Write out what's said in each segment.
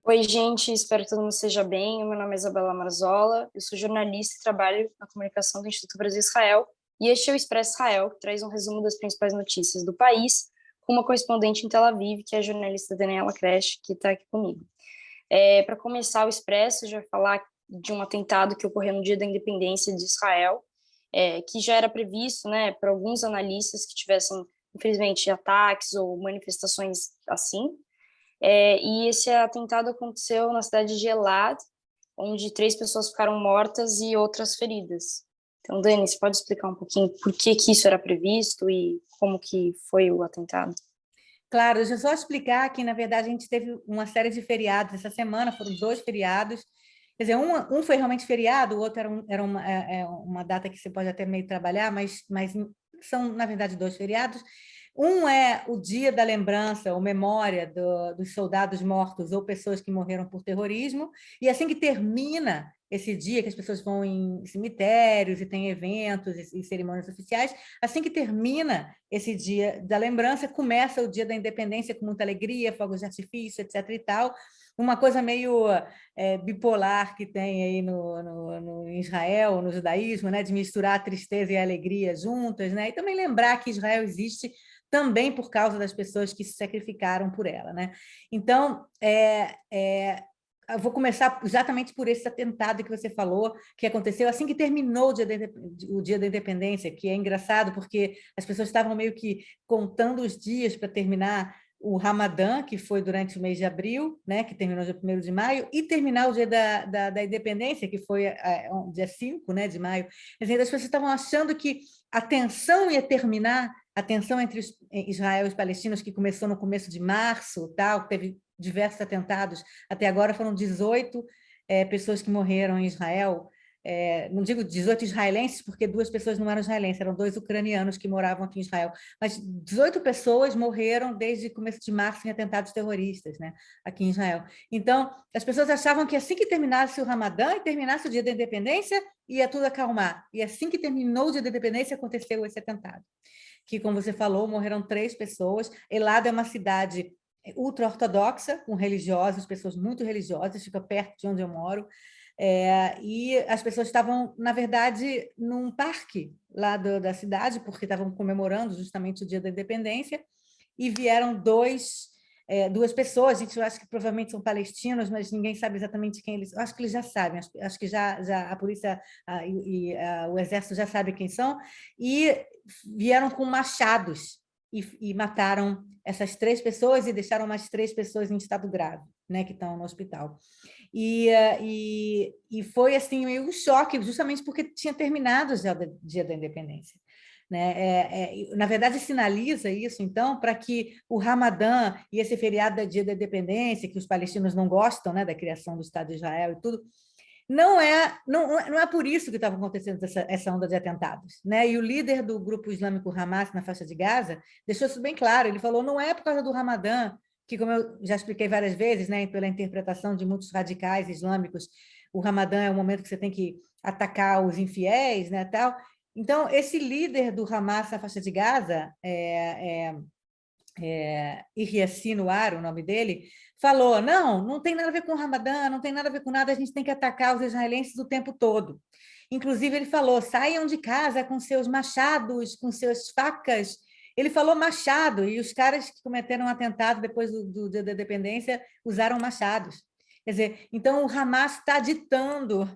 Oi, gente, espero que todo mundo esteja bem. O meu nome é Isabela Marzola, eu sou jornalista e trabalho na comunicação do Instituto Brasil-Israel. E este é o Expresso Israel, que traz um resumo das principais notícias do país, com uma correspondente em Tel Aviv, que é a jornalista Daniela Kresh, que está aqui comigo. Para começar o Expresso, já vai falar de um atentado que ocorreu no dia da independência de Israel, que já era previsto, né, para alguns analistas que tivessem, infelizmente, ataques ou manifestações assim. E esse atentado aconteceu na cidade de Elad, onde 3 pessoas ficaram mortas e outras feridas. Então, Dani, você pode explicar um pouquinho por que que isso era previsto e como que foi o atentado? Claro, deixa eu só explicar que, na verdade, a gente teve uma série de feriados essa semana, foram 2 feriados. Quer dizer, um foi realmente feriado, o outro era uma data que você pode até meio trabalhar, mas são, na verdade, 2 feriados. Um é o dia da lembrança ou memória dos soldados mortos ou pessoas que morreram por terrorismo, e assim que termina esse dia, que as pessoas vão em cemitérios e tem eventos e cerimônias oficiais, assim que termina esse dia da lembrança, começa o dia da independência com muita alegria, fogos de artifício, etc. e tal, uma coisa meio bipolar que tem aí no Israel, no judaísmo, né, de misturar a tristeza e a alegria juntas, né, e também lembrar que Israel existe também por causa das pessoas que se sacrificaram por ela, né? Então, eu vou começar exatamente por esse atentado que você falou, que aconteceu assim que terminou o dia da independência, que é engraçado porque as pessoas estavam meio que contando os dias para terminar o Ramadã, que foi durante o mês de abril, né, que terminou dia 1º de maio, e terminar o dia da independência, que foi dia 5, né, de maio. Quer dizer, as pessoas estavam achando que a tensão ia terminar, a tensão entre Israel e os palestinos, que começou no começo de março, tal, teve diversos atentados, até agora foram 18 pessoas que morreram em Israel, não digo 18 israelenses, porque 2 pessoas não eram israelenses, eram 2 ucranianos que moravam aqui em Israel, mas 18 pessoas morreram desde o começo de março em atentados terroristas, né, aqui em Israel. Então, as pessoas achavam que assim que terminasse o Ramadã e terminasse o dia da independência, ia tudo acalmar. E assim que terminou o dia da independência, aconteceu esse atentado. Que, como você falou, morreram 3 pessoas. Elad é uma cidade ultra-ortodoxa, com religiosos, pessoas muito religiosas, fica perto de onde eu moro, e as pessoas estavam, na verdade, num parque lá da cidade, porque estavam comemorando justamente o dia da independência, e vieram 2 pessoas, gente, eu acho que provavelmente são palestinos, mas ninguém sabe exatamente quem eles, acho que eles já sabem, acho que já a polícia o exército já sabe quem são, e vieram com machados e mataram essas 3 pessoas e deixaram mais 3 pessoas em estado grave, né, que estão no hospital. E foi assim meio um choque, justamente porque tinha terminado já o dia da independência. Né? Na verdade, sinaliza isso, então, para que o Ramadã e esse feriado do dia da independência, que os palestinos não gostam, né, da criação do Estado de Israel e tudo, não é por isso que estava acontecendo essa onda de atentados. Né? E o líder do grupo islâmico Hamas na faixa de Gaza deixou isso bem claro, ele falou, não é por causa do Ramadã, que, como eu já expliquei várias vezes, né, pela interpretação de muitos radicais islâmicos, o Ramadã é o momento que você tem que atacar os infiéis, né, tal. Então, esse líder do Hamas na faixa de Gaza, Yahya Sinwar, o nome dele, falou, não tem nada a ver com o Ramadã, não tem nada a ver com nada, a gente tem que atacar os israelenses o tempo todo. Inclusive, ele falou, saiam de casa com seus machados, com suas facas. Ele falou machado, e os caras que cometeram um atentado depois do dia da independência usaram machados. Quer dizer, então o Hamas está ditando,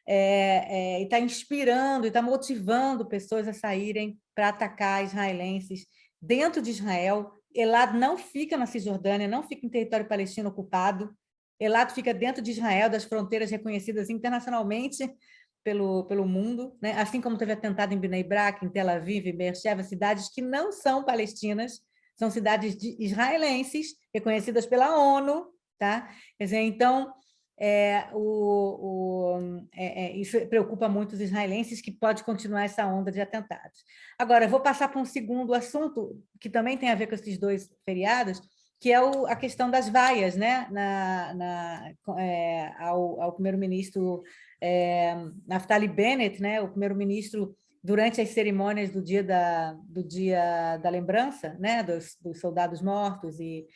e está inspirando, e está motivando pessoas a saírem para atacar israelenses dentro de Israel. Elad não fica na Cisjordânia, não fica em território palestino ocupado. Elad fica dentro de Israel, das fronteiras reconhecidas internacionalmente pelo mundo, né? Assim como teve atentado em Bnei Brak, em Tel Aviv, em Beersheba, cidades que não são palestinas, são cidades israelenses, reconhecidas pela ONU. Tá? Quer dizer, então, isso preocupa muito os israelenses, que pode continuar essa onda de atentados. Agora, eu vou passar para um segundo assunto, que também tem a ver com esses 2 feriados, que é a questão das vaias, né? Ao primeiro-ministro Naftali Bennett, né? O primeiro-ministro, durante as cerimônias do dia da lembrança, né? dos soldados mortos e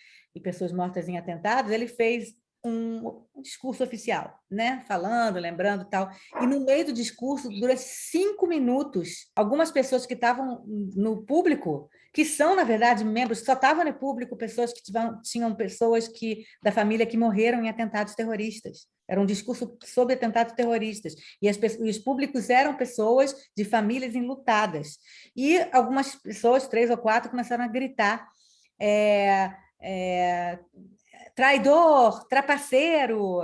pessoas mortas em atentados, ele fez um discurso oficial, né? Falando, lembrando e tal. E no meio do discurso, durante 5 minutos, algumas pessoas que estavam no público, que são, na verdade, membros, só estavam no público pessoas que tinham pessoas da família que morreram em atentados terroristas. Era um discurso sobre atentados terroristas. E os públicos eram pessoas de famílias enlutadas. E algumas pessoas, 3 ou 4, começaram a gritar traidor, trapaceiro,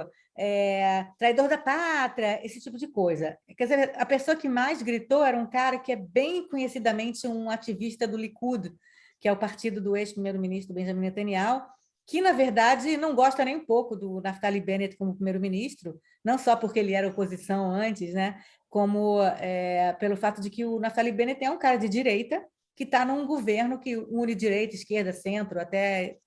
traidor da pátria, esse tipo de coisa. Quer dizer, a pessoa que mais gritou era um cara que é bem conhecidamente um ativista do Likud, que é o partido do ex-primeiro-ministro Benjamin Netanyahu, que, na verdade, não gosta nem um pouco do Naftali Bennett como primeiro-ministro, não só porque ele era oposição antes, né, como pelo fato de que o Naftali Bennett é um cara de direita, que está num governo que une direita, esquerda, centro, até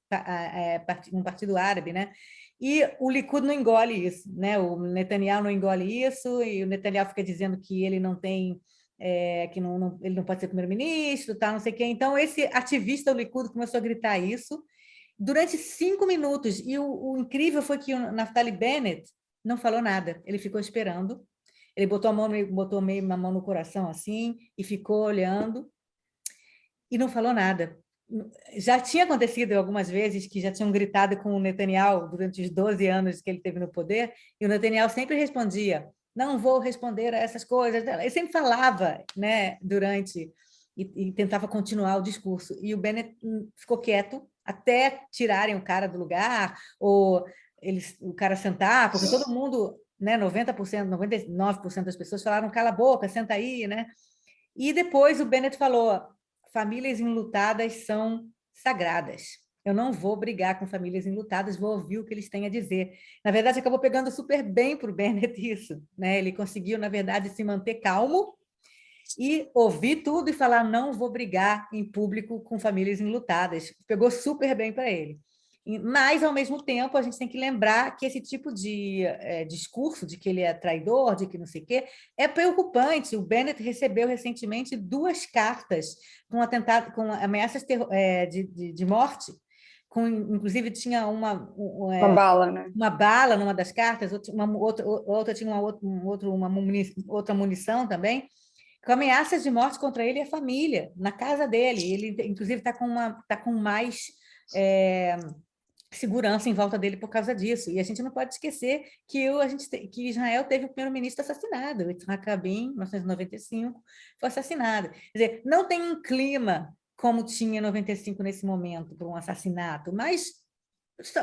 um partido árabe, né? E o Likud não engole isso, né? O Netanyahu não engole isso, e o Netanyahu fica dizendo que ele não tem, ele não pode ser primeiro-ministro, tá, não sei o quê. Então, esse ativista do Likud começou a gritar isso durante 5 minutos, e o incrível foi que o Naftali Bennett não falou nada, ele ficou esperando, ele botou meio uma mão no coração assim, e ficou olhando, e não falou nada. Já tinha acontecido algumas vezes que já tinham gritado com o Netanyahu durante os 12 anos que ele teve no poder, e o Netanyahu sempre respondia, não vou responder a essas coisas. Ele sempre falava, né, durante, e tentava continuar o discurso. E o Bennett ficou quieto até tirarem o cara do lugar, ou o cara sentar, porque todo mundo, né, 90%, 99% das pessoas falaram, cala a boca, senta aí, né? E depois o Bennett falou, famílias enlutadas são sagradas. Eu não vou brigar com famílias enlutadas, vou ouvir o que eles têm a dizer. Na verdade, acabou pegando super bem para o Bennett isso, né? Ele conseguiu, na verdade, se manter calmo e ouvir tudo e falar, não vou brigar em público com famílias enlutadas. Pegou super bem para ele. Mas, ao mesmo tempo, a gente tem que lembrar que esse tipo de discurso de que ele é traidor, de que não sei o quê, é preocupante. O Bennett recebeu recentemente 2 cartas com ameaças de morte, inclusive tinha Uma bala, né? uma bala numa das cartas, outra tinha outra munição também, com ameaças de morte contra ele e a família, na casa dele. Ele, inclusive, está com mais segurança em volta dele por causa disso. E a gente não pode esquecer que Israel teve o primeiro-ministro assassinado, o Yitzhak Rabin, em 1995, foi assassinado. Quer dizer, não tem um clima como tinha em 95 nesse momento para um assassinato, mas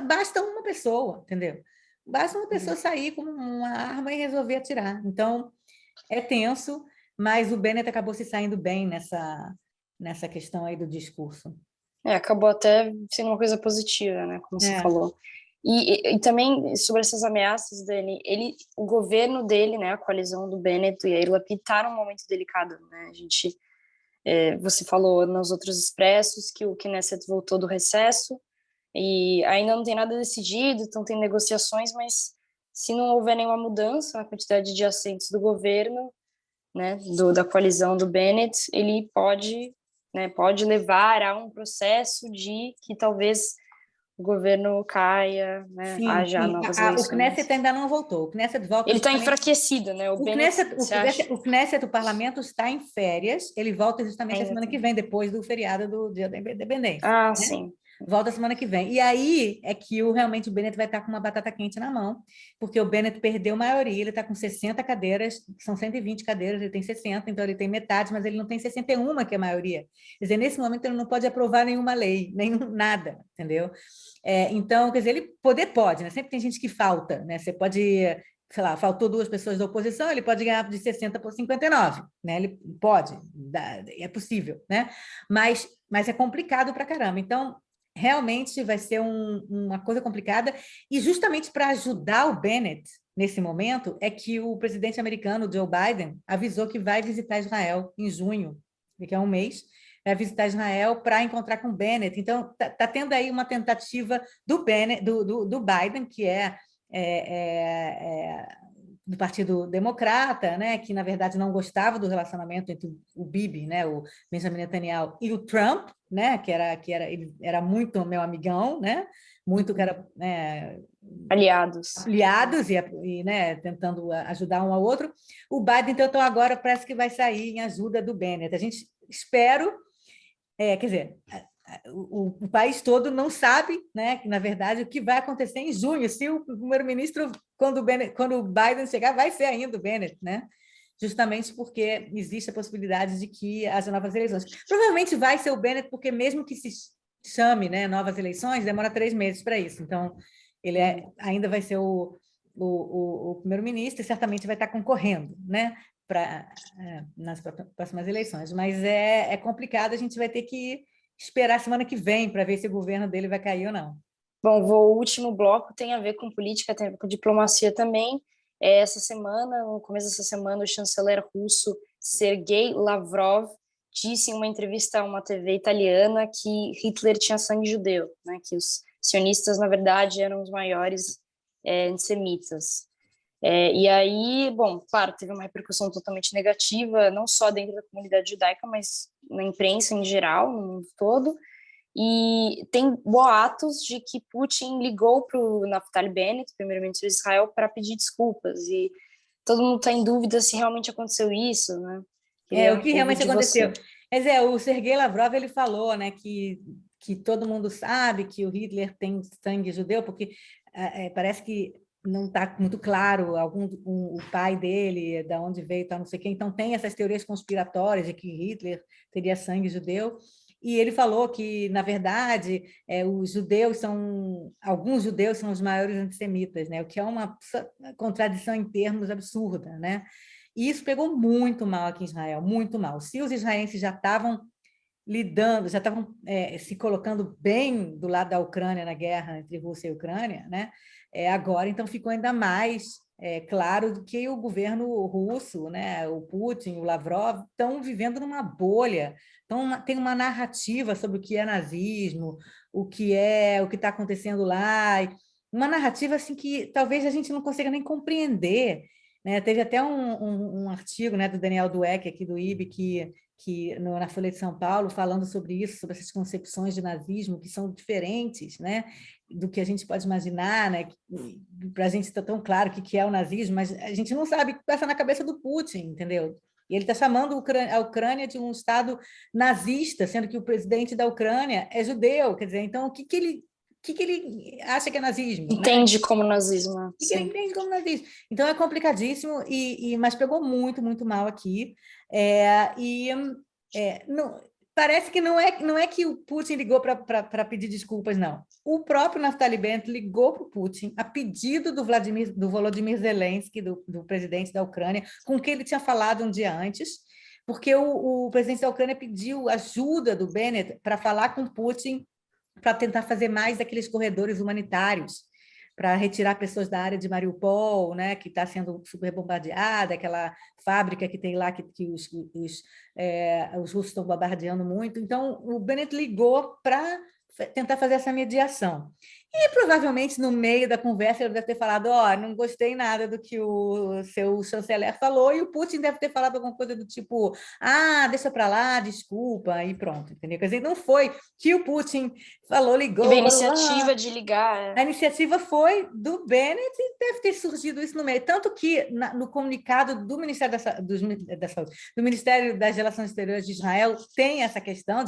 basta uma pessoa, entendeu? Basta uma pessoa sair com uma arma e resolver atirar. Então, é tenso, mas o Bennett acabou se saindo bem nessa questão aí do discurso. Acabou até sendo uma coisa positiva, né? Como você falou. E também sobre essas ameaças dele, o governo dele, né, a coalizão do Bennett e Yair Lapid está num momento delicado, né? Você falou nos outros expressos que o Knesset voltou do recesso e ainda não tem nada decidido, então tem negociações, mas se não houver nenhuma mudança na quantidade de assentos do governo, né, da coalizão do Bennett, ele pode levar a um processo de que talvez o governo caia, né, Sim, haja sim. novas O eleições. Knesset ainda não voltou. O Knesset volta Ele está justamente... enfraquecido, né? O Bennett, você acha? O Knesset, o parlamento, está em férias. Ele volta justamente a Ainda semana tá. que vem, depois do feriado do Dia da Independência. Ah, Né? sim. Volta semana que vem. E aí é que realmente o Bennett vai estar com uma batata quente na mão, porque o Bennett perdeu maioria, ele está com 60 cadeiras, são 120 cadeiras, ele tem 60, então ele tem metade, mas ele não tem 61, que é a maioria. Quer dizer, nesse momento ele não pode aprovar nenhuma lei, nada, entendeu? Então, quer dizer, ele pode, né? Sempre tem gente que falta, né? Você pode, sei lá, faltou 2 pessoas da oposição, ele pode ganhar de 60 por 59, né? Ele pode, é possível, né? Mas é complicado para caramba. Então, realmente vai ser uma coisa complicada, e justamente para ajudar o Bennett nesse momento é que o presidente americano, Joe Biden, avisou que vai visitar Israel em junho, daqui a um mês, vai visitar Israel para encontrar com o Bennett. Então, está tendo aí uma tentativa do Biden, que do Partido Democrata, né, que, na verdade, não gostava do relacionamento entre o Bibi, né, o Benjamin Netanyahu, e o Trump, né, ele era muito meu amigão, né, muito que era, né, Aliados. aliados né, tentando ajudar um ao outro. O Biden, então, agora parece que vai sair em ajuda do Bennett. A gente espero, quer dizer, o país todo não sabe, né, que, na verdade, o que vai acontecer em junho, se o primeiro-ministro, quando o Biden chegar, vai ser ainda o Bennett, né? Justamente porque existe a possibilidade de que haja novas eleições. Provavelmente vai ser o Bennett, porque mesmo que se chame, né, novas eleições, demora 3 meses para isso. Então, ele ainda vai ser o primeiro-ministro e certamente vai estar concorrendo, né, nas próximas eleições. Mas é complicado, a gente vai ter que esperar a semana que vem para ver se o governo dele vai cair ou não. Bom, o último bloco tem a ver com política, tem a ver com diplomacia também. Essa semana, no começo dessa semana, o chanceler russo Sergei Lavrov disse em uma entrevista a uma TV italiana que Hitler tinha sangue judeu, né? Que os sionistas, na verdade, eram os maiores antissemitas. E aí, bom, claro, teve uma repercussão totalmente negativa, não só dentro da comunidade judaica, mas na imprensa em geral, no mundo todo. E tem boatos de que Putin ligou para o Naftali Bennett, primeiro-ministro de Israel, para pedir desculpas. E todo mundo está em dúvida se realmente aconteceu isso, né? O que realmente aconteceu. Mas o Sergei Lavrov, ele falou, né, que todo mundo sabe que o Hitler tem sangue judeu, porque parece que não está muito claro o pai dele, de onde veio, tal, não sei quem. Então, tem essas teorias conspiratórias de que Hitler teria sangue judeu. E ele falou que, na verdade, alguns judeus são os maiores antissemitas, né? O que é uma contradição em termos absurda, né? E isso pegou muito mal aqui em Israel, muito mal. Se os israelenses já estavam se colocando bem do lado da Ucrânia na guerra entre Rússia e Ucrânia, né? Agora, então, ficou ainda mais claro que o governo russo, né? O Putin, o Lavrov, estão vivendo numa bolha. Então, tem uma narrativa sobre o que é nazismo, o que está acontecendo lá, uma narrativa assim que talvez a gente não consiga nem compreender, né? Teve até um artigo, né, do Daniel Dweck, aqui do IB, na Folha de São Paulo, falando sobre isso, sobre essas concepções de nazismo que são diferentes, né, do que a gente pode imaginar, né? Para a gente está tão claro o que é o nazismo, mas a gente não sabe o que passa na cabeça do Putin, entendeu? E ele está chamando a Ucrânia de um Estado nazista, sendo que o presidente da Ucrânia é judeu. Quer dizer, então, o que ele acha que é nazismo? Entende, né? Como nazismo. O que ele entende como nazismo? Então, é complicadíssimo, mas pegou muito, muito mal aqui. Não, parece que não é que o Putin ligou para pedir desculpas, não. O próprio Naftali Bennett ligou para o Putin a pedido do Volodymyr Zelensky, do presidente da Ucrânia, com quem ele tinha falado um dia antes, porque o presidente da Ucrânia pediu ajuda do Bennett para falar com o Putin para tentar fazer mais daqueles corredores humanitários, para retirar pessoas da área de Mariupol, né, que está sendo super bombardeada, aquela fábrica que tem lá que os russos estão bombardeando muito. Então, o Bennett ligou para tentar fazer essa mediação. E provavelmente no meio da conversa ele deve ter falado: não gostei nada do que o seu chanceler falou, e o Putin deve ter falado alguma coisa do tipo: deixa para lá, desculpa, e pronto, entendeu? Quer dizer, não foi que o Putin falou, ligou. Teve a iniciativa de ligar. A iniciativa foi do Bennett e deve ter surgido isso no meio. Tanto que no comunicado do Ministério da Saúde, do Ministério das Relações Exteriores de Israel, tem essa questão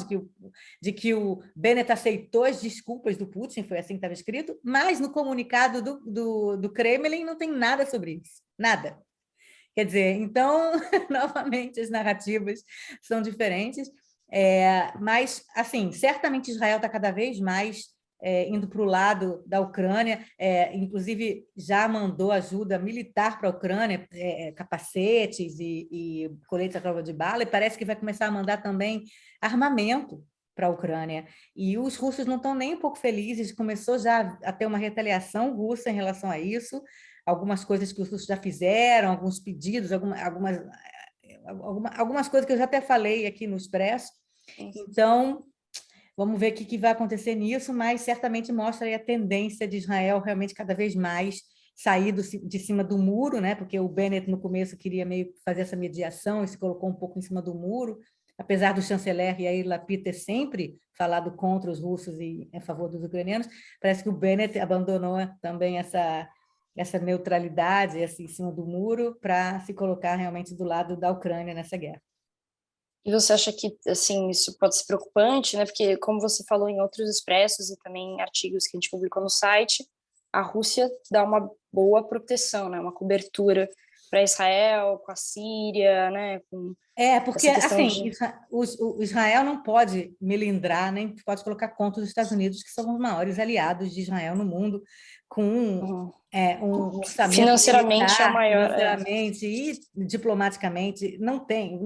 de que o Bennett aceitou as desculpas do Putin, foi assim que estava escrito, mas no comunicado do Kremlin não tem nada sobre isso, nada. Quer dizer, então, novamente, as narrativas são diferentes, mas, assim, certamente Israel está cada vez mais indo para o lado da Ucrânia, inclusive já mandou ajuda militar para a Ucrânia, capacetes e coletes à prova de bala, e parece que vai começar a mandar também armamento para a Ucrânia. E os russos não estão nem um pouco felizes, começou já a ter uma retaliação russa em relação a isso, algumas coisas que os russos já fizeram, alguns pedidos, algumas coisas que eu já até falei aqui no Expresso. Então, vamos ver o que vai acontecer nisso, mas certamente mostra aí a tendência de Israel realmente cada vez mais sair de cima do muro, né? Porque o Bennett, no começo, queria meio fazer essa mediação e se colocou um pouco em cima do muro, apesar do chanceler Yair Lapid ter sempre falado contra os russos e a favor dos ucranianos, parece que o Bennett abandonou também essa neutralidade assim, em cima do muro para se colocar realmente do lado da Ucrânia nessa guerra. E você acha que, assim, isso pode ser preocupante, né? Porque, como você falou em outros expressos e também em artigos que a gente publicou no site, a Rússia dá uma boa proteção, né? Uma cobertura para Israel, com a Síria, né? Com Porque, essa questão assim, de... o Israel não pode melindrar, nem pode colocar contra os Estados Unidos, que são os maiores aliados de Israel no mundo, com Uhum. um orçamento Financeiramente é o militar, maior... financeiramente e diplomaticamente, não tem.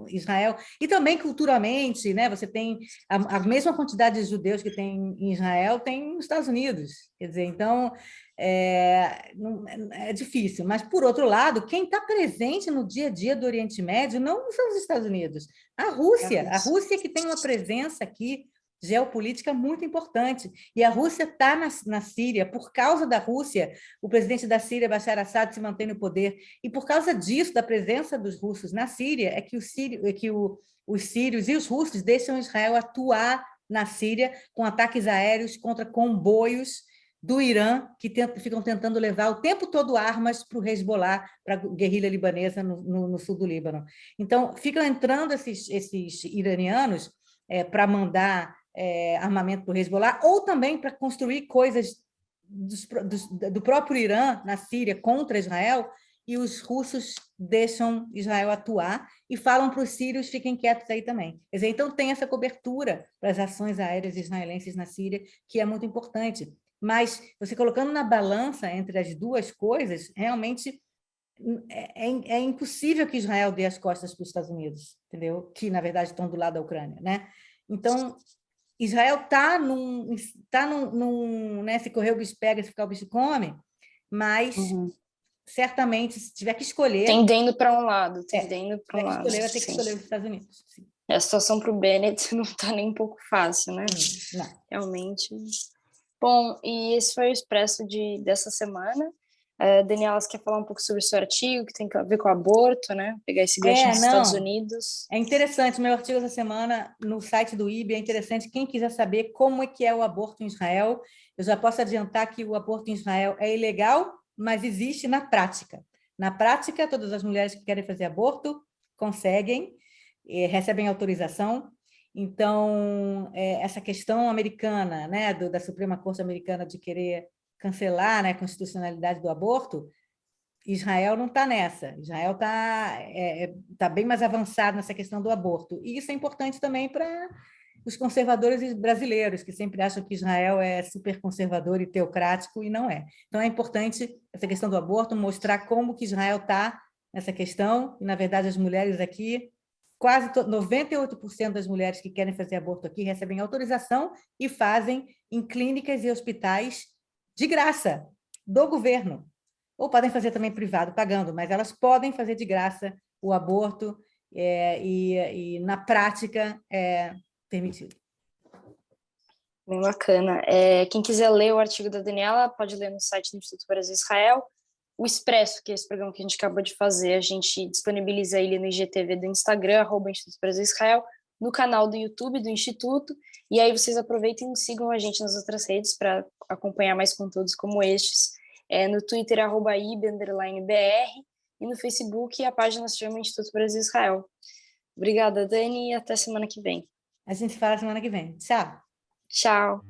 Israel, e também culturalmente, né? Você tem a mesma quantidade de judeus que tem em Israel, tem nos Estados Unidos. Quer dizer, então, é difícil. Mas, por outro lado, quem está presente no dia a dia do Oriente Médio não são os Estados Unidos, a Rússia que tem uma presença aqui geopolítica muito importante. E a Rússia está na Síria. Por causa da Rússia, o presidente da Síria, Bashar Assad, se mantém no poder. E por causa disso, da presença dos russos na Síria, é que os sírios e os russos deixam Israel atuar na Síria com ataques aéreos contra comboios do Irã, que ficam tentando levar o tempo todo armas para o Hezbollah, para a guerrilha libanesa no sul do Líbano. Então, ficam entrando esses iranianos para mandar armamento para o Hezbollah, ou também para construir coisas do próprio Irã na Síria contra Israel, e os russos deixam Israel atuar e falam para os sírios fiquem quietos aí também. Quer dizer, então tem essa cobertura para as ações aéreas israelenses na Síria, que é muito importante. Mas você colocando na balança entre as duas coisas, realmente é impossível que Israel dê as costas para os Estados Unidos, entendeu? Que, na verdade, estão do lado da Ucrânia, né? Então, Israel está né? Se correr o bicho pega, se ficar o bicho come, mas certamente, se tiver que escolher... Tendendo para um lado, tendendo para um lado. Vai ter que escolher os Estados Unidos. Sim. A situação para o Bennett não está nem um pouco fácil, né? Não. Realmente. Bom, e esse foi o Expresso dessa semana. Daniela, você quer falar um pouco sobre o seu artigo, que tem a ver com o aborto, né? Pegar esse gancho dos Estados Unidos. É interessante, o meu artigo essa semana no site do IB é interessante. Quem quiser saber como é que é o aborto em Israel, eu já posso adiantar que o aborto em Israel é ilegal, mas existe na prática. Na prática, todas as mulheres que querem fazer aborto conseguem, recebem autorização. Então, essa questão americana, né, da Suprema Corte Americana de querer cancelar, né, a constitucionalidade do aborto, Israel não está nessa. Israel tá bem mais avançado nessa questão do aborto. E isso é importante também para os conservadores brasileiros, que sempre acham que Israel é super conservador e teocrático, e não é. Então, é importante essa questão do aborto, mostrar como que Israel está nessa questão, e, na verdade, as mulheres aqui, quase 98% das mulheres que querem fazer aborto aqui recebem autorização e fazem em clínicas e hospitais de graça, do governo. Ou podem fazer também privado, pagando, mas elas podem fazer de graça o aborto e na prática, é permitido. Bem bacana. Quem quiser ler o artigo da Daniela, pode ler no site do Instituto Brasil Israel. O Expresso, que é esse programa que a gente acabou de fazer, a gente disponibiliza ele no IGTV do Instagram, @Instituto Brasil Israel, no canal do YouTube do Instituto, e aí vocês aproveitem e sigam a gente nas outras redes para acompanhar mais conteúdos como estes. No Twitter, @ib_br, e no Facebook a página se chama Instituto Brasil Israel. Obrigada, Dani, e até semana que vem. A gente se fala semana que vem. Tchau. Tchau.